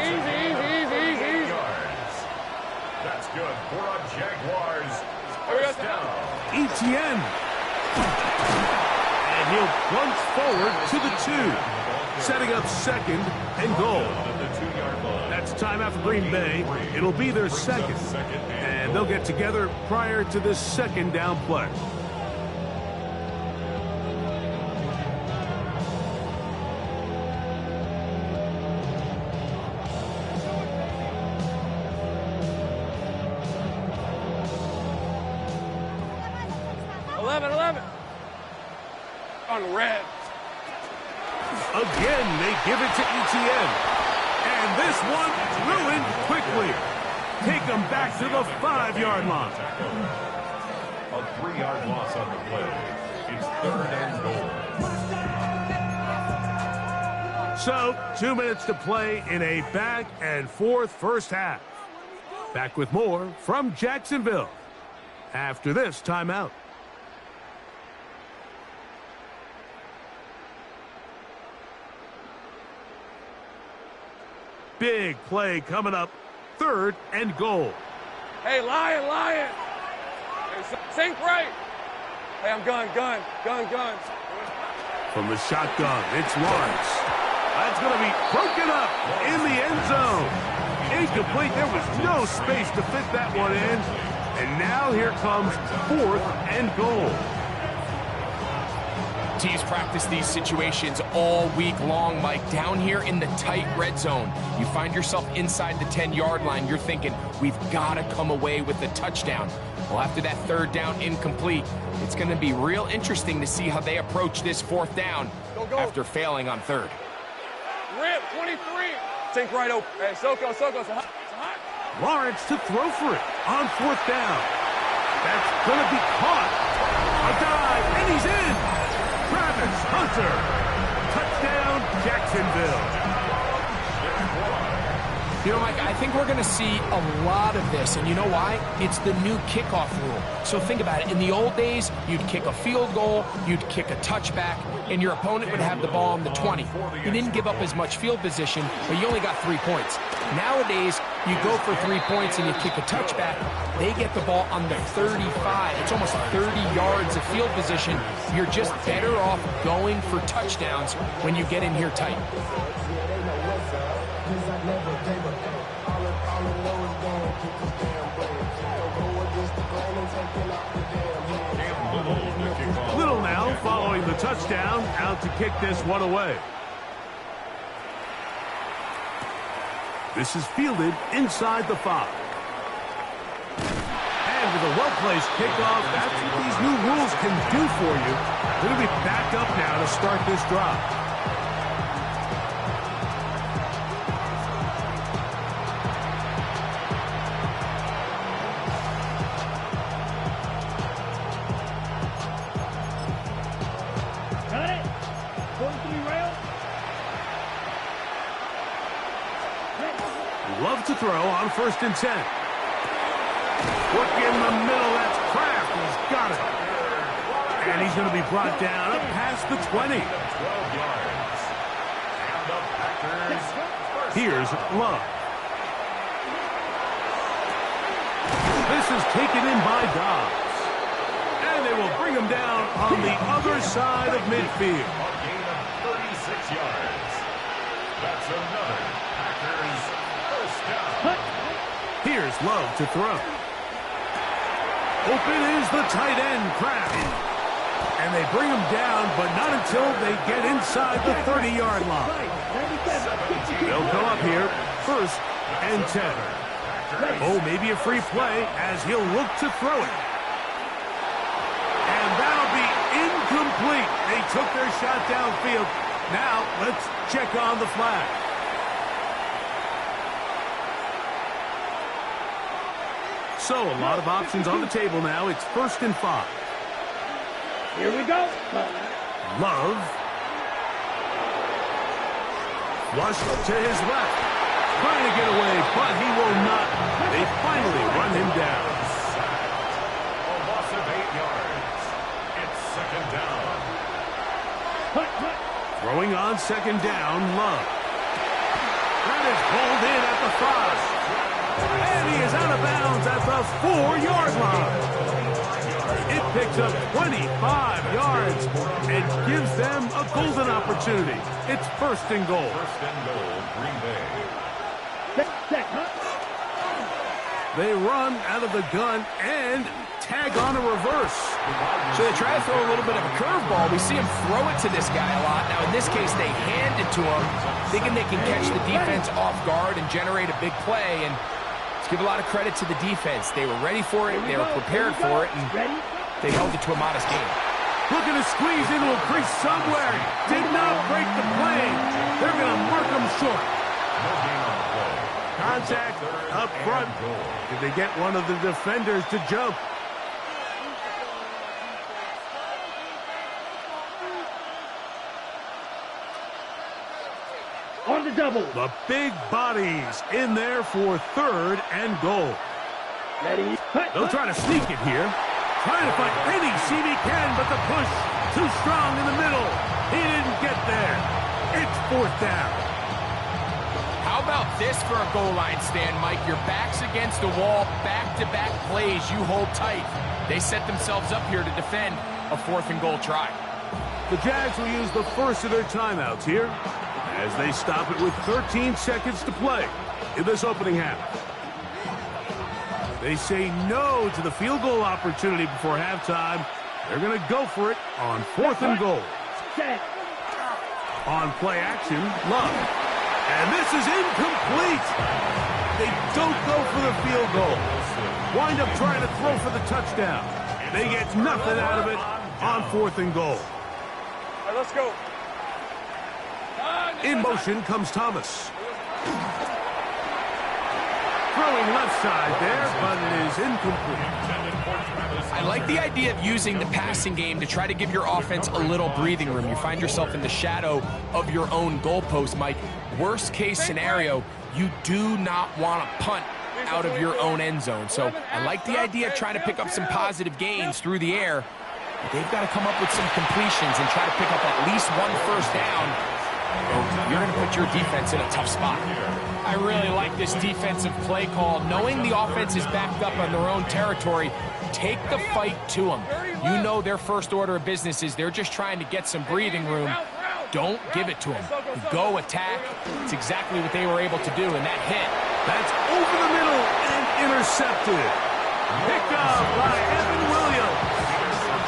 That's good for a Jaguars. First down. Etienne. And he'll plunge forward to the 2, setting up second and goal. That's timeout for Green Bay. It'll be their second, and they'll get together prior to this second down play. On red. Again, they give it to Etienne. And this one ruined quickly. Take them back to the 5-yard line. A 3-yard loss on the play. It's 3rd and goal. So, 2 minutes to play in a back and forth first half. Back with more from Jacksonville after this timeout. Big play coming up. 3rd and goal. Hey, Lion. Hey, sink right. Hey, I'm gun. From the shotgun, it's Lawrence. That's going to be broken up in the end zone. Incomplete. There was no space to fit that one in. And now here comes 4th and goal. teams practice these situations all week long, Mike. Down here in the tight red zone, you find yourself inside the 10-yard line. You're thinking, we've got to come away with a touchdown. Well, after that third down incomplete, it's going to be real interesting to see how they approach this fourth down after failing on third. Rip, 23. Sink right open. Hey, Soko, it's hot. Lawrence to throw for it on fourth down. That's going to be caught. A dive, and he's in. Travis Hunter. Touchdown, Jacksonville. You know, Mike, I think we're going to see a lot of this, and you know why? It's the new kickoff rule. So think about it. In the old days, you'd kick a field goal, you'd kick a touchback, and your opponent would have the ball on the 20. You didn't give up as much field position, but you only got 3 points. Nowadays, you go for 3 points and you kick a touchback, they get the ball on the 35. It's almost 30 yards of field position. You're just better off going for touchdowns when you get in here tight. Little now following the touchdown, out to kick this one away. This is fielded inside the 5. And with a well-placed kickoff, that's what these new rules can do for you. They're going to be back up now to start this drive. Love to throw on 1st and 10. Work in the middle, that's Kraft. He's got it. And he's going to be brought down up past the 20. 12 yards. And the Packers first. Here's Love. This is taken in by Dobbs. And they will bring him down on the other side of midfield. A gain of 36 yards. That's another Packers first down. Here's Love to throw. Open is the tight end, Kraft. And they bring him down, but not until they get inside the 30-yard line. They'll come up here, 1st and 10. Oh, maybe a free play as he'll look to throw it. And that'll be incomplete. They took their shot downfield. Now, let's check on the flag. So, a lot of options on the table now. It's 1st and 5. Here we go. Love. Flush to his left. Trying to get away, but he will not. They finally run him down. A loss of 8 yards. It's 2nd down. Throwing on 2nd down, Love. That is pulled in at the 5. And he is out of bounds at the 4-yard line. It picks up 25 yards and gives them a golden opportunity. It's 1st and goal. 1st and goal, Green Bay. They run out of the gun and tag on a reverse. So they try to throw a little bit of a curveball. We see him throw it to this guy a lot. Now, in this case, they hand it to him, thinking they can catch the defense off guard and generate a big play. And let's give a lot of credit to the defense. They were ready for it, they were prepared for it, and they held it to a modest game. Looking to squeeze into a crease somewhere. Did not break the play. They're going to mark him short. No gain on the play. Contact up front. Did they get one of the defenders to jump? On the double. The big bodies in there for 3rd and goal. Ready. They'll try to sneak it here. Trying to find any seam he can, but the push too strong in the middle. He didn't get there. It's 4th down. How about this for a goal line stand, Mike? Your back's against the wall, back-to-back plays you hold tight. They set themselves up here to defend a 4th and goal try. The Jags will use the first of their timeouts here as they stop it with 13 seconds to play in this opening half. They say no to the field goal opportunity before halftime. They're going to go for it on 4th and goal. Set. On play action, Love. And this is incomplete. They don't go for the field goal. Wind up trying to throw for the touchdown. They get nothing out of it on 4th and goal. All right, let's go. In motion comes Thomas. Throwing left side there, but it is incomplete. I like the idea of using the passing game to try to give your offense a little breathing room. You find yourself in the shadow of your own goalpost, Mike. Worst case scenario, you do not want to punt out of your own end zone. So I like the idea of trying to pick up some positive gains through the air. But they've got to come up with some completions and try to pick up at least one first down. You're going to put your defense in a tough spot. I really like this defensive play call. Knowing the offense is backed up on their own territory, take the fight to them. You know their first order of business is they're just trying to get some breathing room. Don't give it to them. Go attack. It's exactly what they were able to do, and that hit. That's over the middle and intercepted. Picked up by Evan Williams.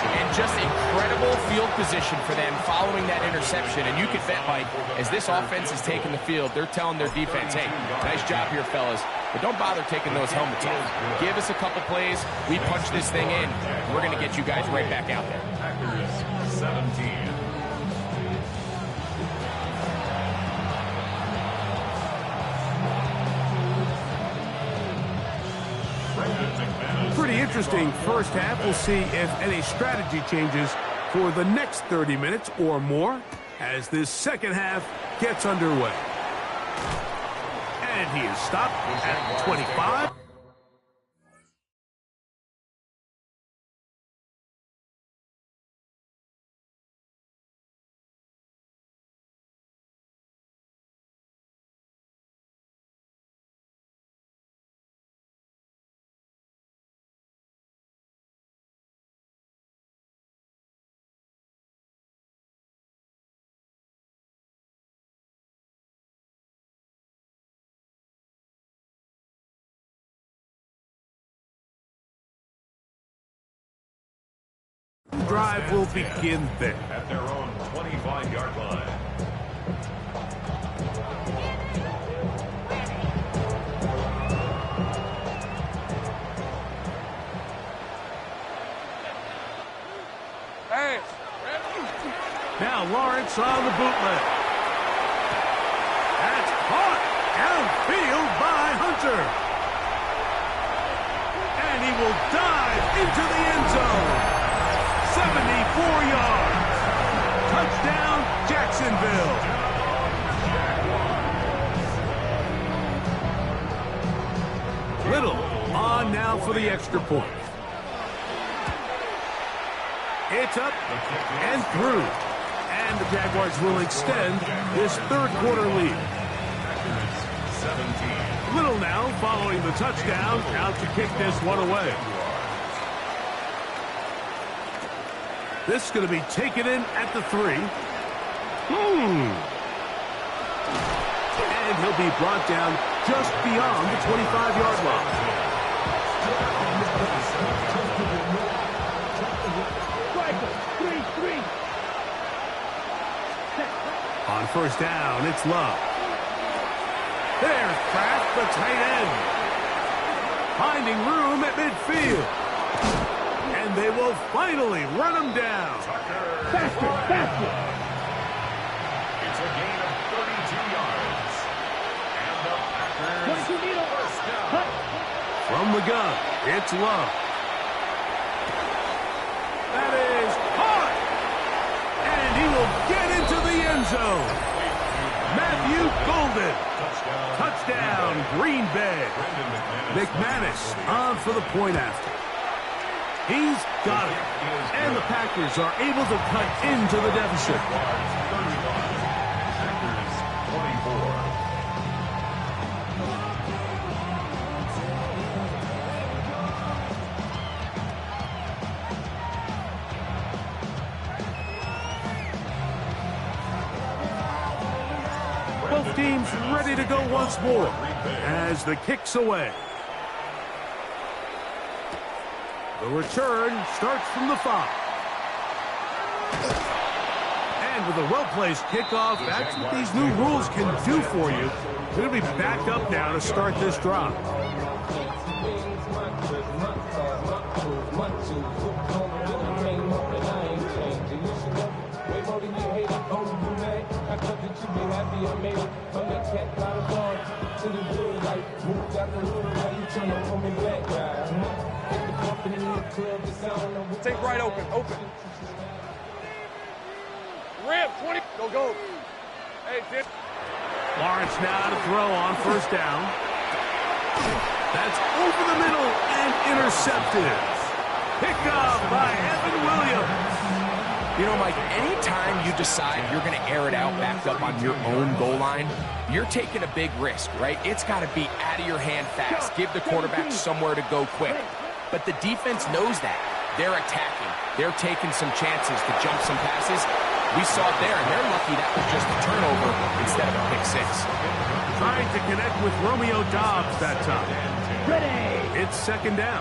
And just incredible field position for them following that interception. And you can bet, Mike, as this offense is taking the field, they're telling their defense, hey, nice job here, fellas, but don't bother taking those helmets off. Give us a couple plays, we punch this thing in, we're going to get you guys right back out there. Packers 17. Pretty interesting first half. We'll see if any strategy changes for the next 30 minutes or more as this second half gets underway. And he is stopped at 25. Drive will begin there. At their own 25-yard line. Hey. Now Lawrence on the bootleg. That's caught downfield by Hunter. And he will dive into the end zone. 74 yards. Touchdown, Jacksonville. Little on now for the extra point. It's up and through. And the Jaguars will extend this third quarter lead. 17. Little now following the touchdown, out to kick this one away. This is going to be taken in at the 3. And he'll be brought down just beyond the 25-yard line. On first down, it's Love. There's Kraft, the tight end. Finding room at midfield. And they will finally run him down. Faster, faster. It's a gain of 32 yards. And the Packers first down. From the gun, it's Love. That is caught. And he will get into the end zone. Matthew Golden. Touchdown, Green Bay. McManus on for the point after. He's got it. And the Packers are able to cut into the deficit. Packers 24. Both teams ready to go once more as the kick's away. The return starts from the 5. And with a well-placed kickoff, that's what these new rules can do for you. They're going to be backed up now to start this drive. Take right open. Rip, 20. Go. Hey, Jim. Lawrence now to throw on first down. That's over the middle and intercepted. Picked up by Evan Williams. You know, Mike, anytime you decide you're going to air it out backed up on your own goal line, you're taking a big risk, right? It's got to be out of your hand fast. Give the quarterback somewhere to go quick. But the defense knows that. They're attacking. They're taking some chances to jump some passes. We saw it there, and they're lucky that was just a turnover instead of a pick six. Trying to connect with Romeo Doubs that time. Ready. It's second down.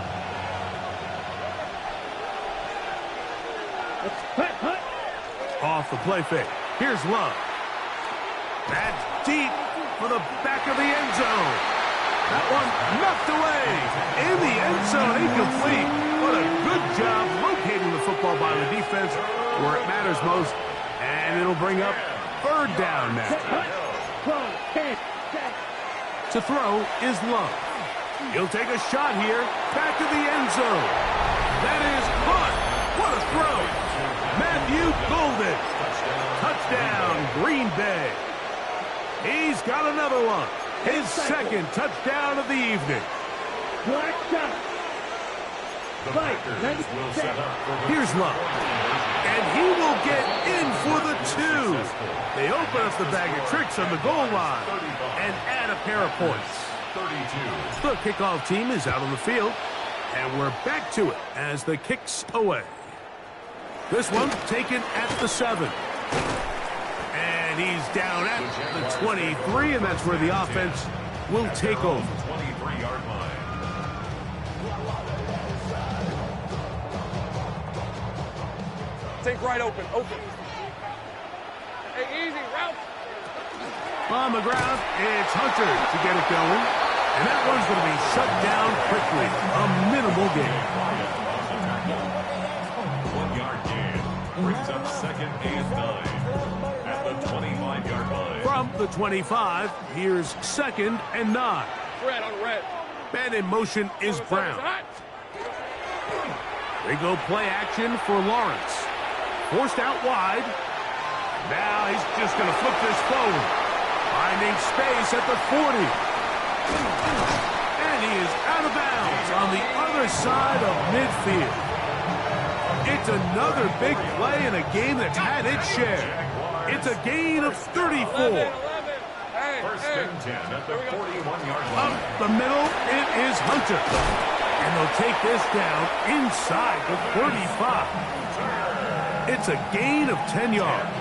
Hut. Off the play fake. Here's Love. That's deep for the back of the end zone. That one knocked away. In the end zone, incomplete. What a good job locating the football by the defense where it matters most. And it'll bring up third down now. To throw is Love. He'll take a shot here. Back to the end zone. That is caught. What a throw. Matthew Golden. Touchdown, Green Bay. He's got another one. His second touchdown of the evening. Black shot. Here's Love. And he will get in for the two. They open up the bag of tricks on the goal line and add a pair of points. The kickoff team is out on the field, and we're back to it as the kick's away. This one taken at the 7. And he's down at the 23, and that's where the offense will take over. 23-yard line. Take right open. Hey, easy, route. On the ground, it's Hunter to get it going. And that one's going to be shut down quickly. A minimal gain. 1-yard gain. Brings up second and 9 at the 25-yard line. From the 25, here's second and 9. Red on red. Man in motion is Brown. They go play action for Lawrence. Forced out wide. Now he's just going to flip this forward. Finding space at the 40. And he is out of bounds on the other side of midfield. It's another big play in a game that's had its share. It's a gain of 34. First and 10 at the 41-yard line. Up the middle, it is Hunter. And they'll take this down inside the 35. It's a gain of 10 yards.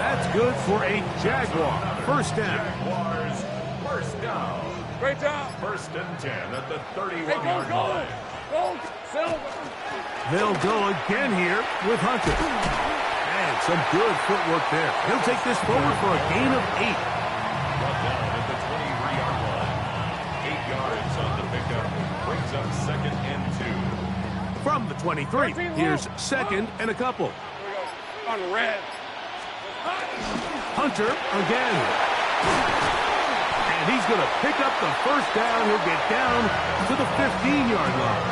That's good for a Jaguar. First down. Jaguars, first down. Great job. First and 10 at the 31-yard line. Go, Silver. They'll go again here with Hunter. And some good footwork there. He'll take this forward for a gain of 8. Brought down at the 23-yard line. 8 yards on the pickup. Brings up second and 2. From the 23, here's second and a couple. On red. Hunter again. And he's going to pick up the first down. He'll get down to the 15-yard line.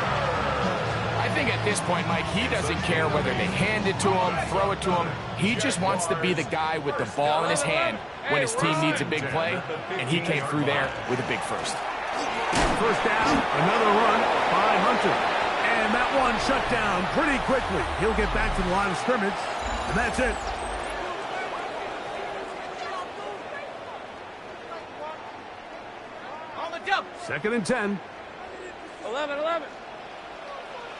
I think at this point, Mike, he doesn't care whether they hand it to him, throw it to him. He just wants to be the guy with the ball in his hand when his team needs a big play, and he came through there with a big first. First down, another run by Hunter. And that one shut down pretty quickly. He'll get back to the line of scrimmage, and that's it. Second and 10. 11.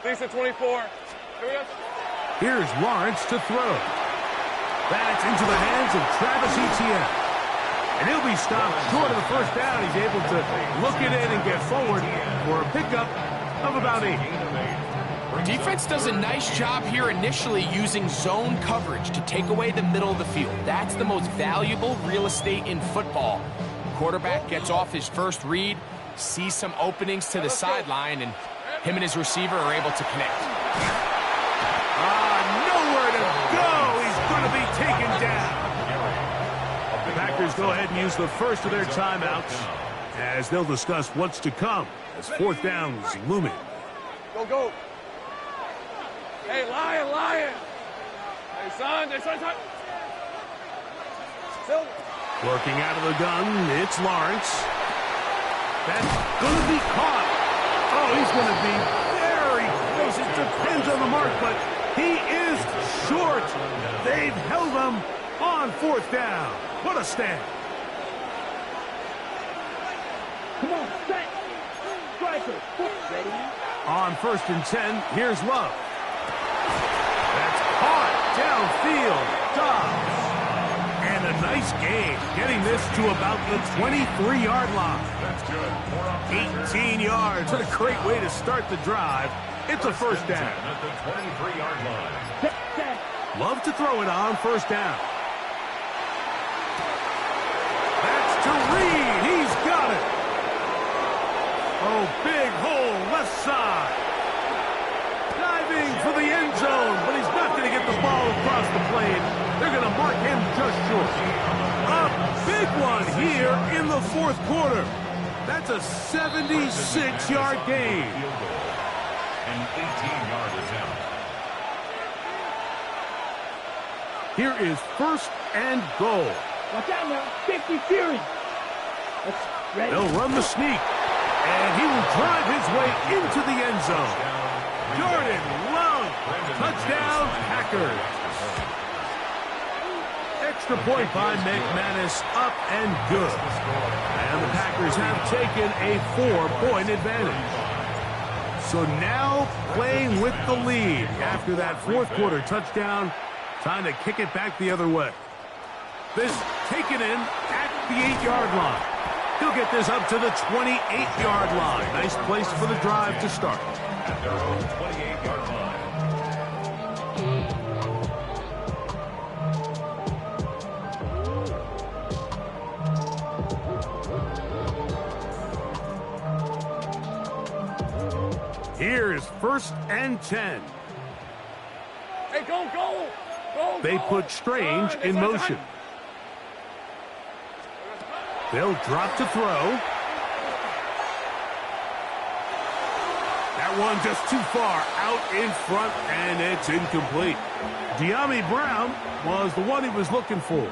Decent 24. Here we go. Here's Lawrence to throw. That's into the hands of Travis Etienne. And he'll be stopped short of the first down. He's able to look it in and get forward for a pickup of about 8. Defense does a nice job here initially using zone coverage to take away the middle of the field. That's the most valuable real estate in football. Quarterback gets off his first read, sees some openings to the sideline, and him and his receiver are able to connect. Nowhere to go. He's going to be taken down. The Packers go ahead and use the first of their timeouts as they'll discuss what's to come as fourth down's looming. Go. Hey, Lion. Hey, son. Silver. Working out of the gun, it's Lawrence. That's going to be caught. Oh, he's going to be very close. It depends on the mark, but he is short. They've held him on fourth down. What a stand. Come on, set. Striker. Ready? On 1st and 10, here's Love. That's caught downfield. Dobbs. And a nice game, getting this to about the 23-yard line. That's good. 18 yards. What a great way to start the drive. It's a first down. At the 23-yard line. Set. Love to throw it on first down. That's to Reed. He's got it. Oh, big hole, left side. Diving for the end zone, but he's not going to get the ball across the plane. They're going to mark him just short. A big one here in the fourth quarter. That's a 76-yard gain. An 18-yard attempt. Here is 1st and goal. Watch out now. 50 Fury. Ready? They'll run the sneak, and he will drive his way into the end zone. Jordan Love, touchdown Packers. Extra point by McManus, up and good. And the Packers have taken a 4-point advantage. So now playing with the lead after that fourth quarter touchdown, time to kick it back the other way. This taken in at the 8-yard line. He'll get this up to the 28-yard line. Nice place for the drive to start. At their own 28-yard line. Here's 1st and 10. Hey, go. They put Strange in motion. They'll drop to throw. That one just too far out in front, and it's incomplete. De'Ami Brown was the one he was looking for.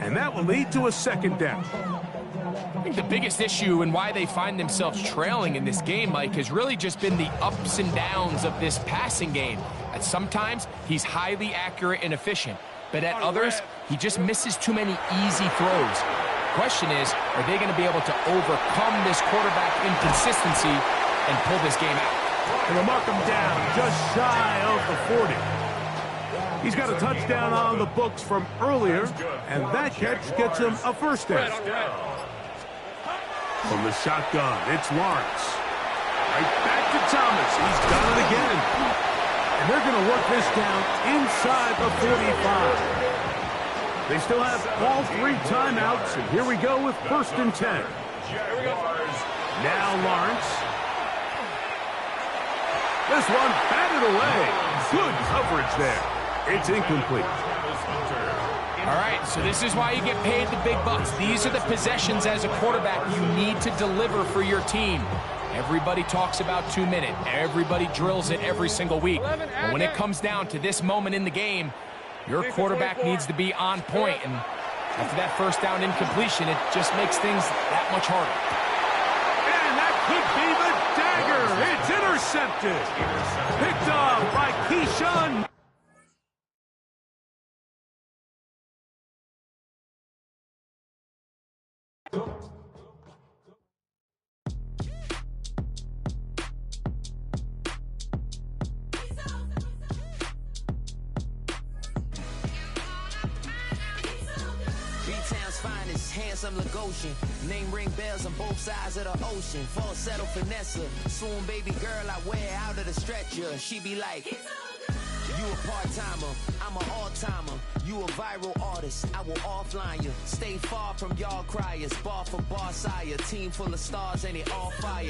And that will lead to a second down. I think the biggest issue and why they find themselves trailing in this game, Mike, has really just been the ups and downs of this passing game. At sometimes, he's highly accurate and efficient, but at others, he just misses too many easy throws. The question is, are they going to be able to overcome this quarterback inconsistency and pull this game out? And they'll mark him down just shy of the 40. He's got a touchdown on the books from earlier, and that catch gets him a first down. From the shotgun, it's Lawrence. Right back to Thomas. He's got it again. And they're going to work this down inside the 45. They still have all 3 timeouts, and here we go with 1st and 10. Now Lawrence. This one batted away. Good coverage there. It's incomplete. All right, so this is why you get paid the big bucks. These are the possessions as a quarterback you need to deliver for your team. Everybody talks about 2 minutes. Everybody drills it every single week. But when it comes down to this moment in the game, your quarterback needs to be on point. And after that first down incompletion, it just makes things that much harder. And that could be the dagger. It's intercepted. Picked up by Keyshawn. handsome Lagosian. Name ring bells on both sides of the ocean. Falsetto finesse. Swoon baby girl, I wear out of the stretcher. She be like, you a part-timer, I'm an all-timer. You a viral artist, I will offline you. Stay far from y'all criers. Bar for bar sire, team full of stars and it all fire.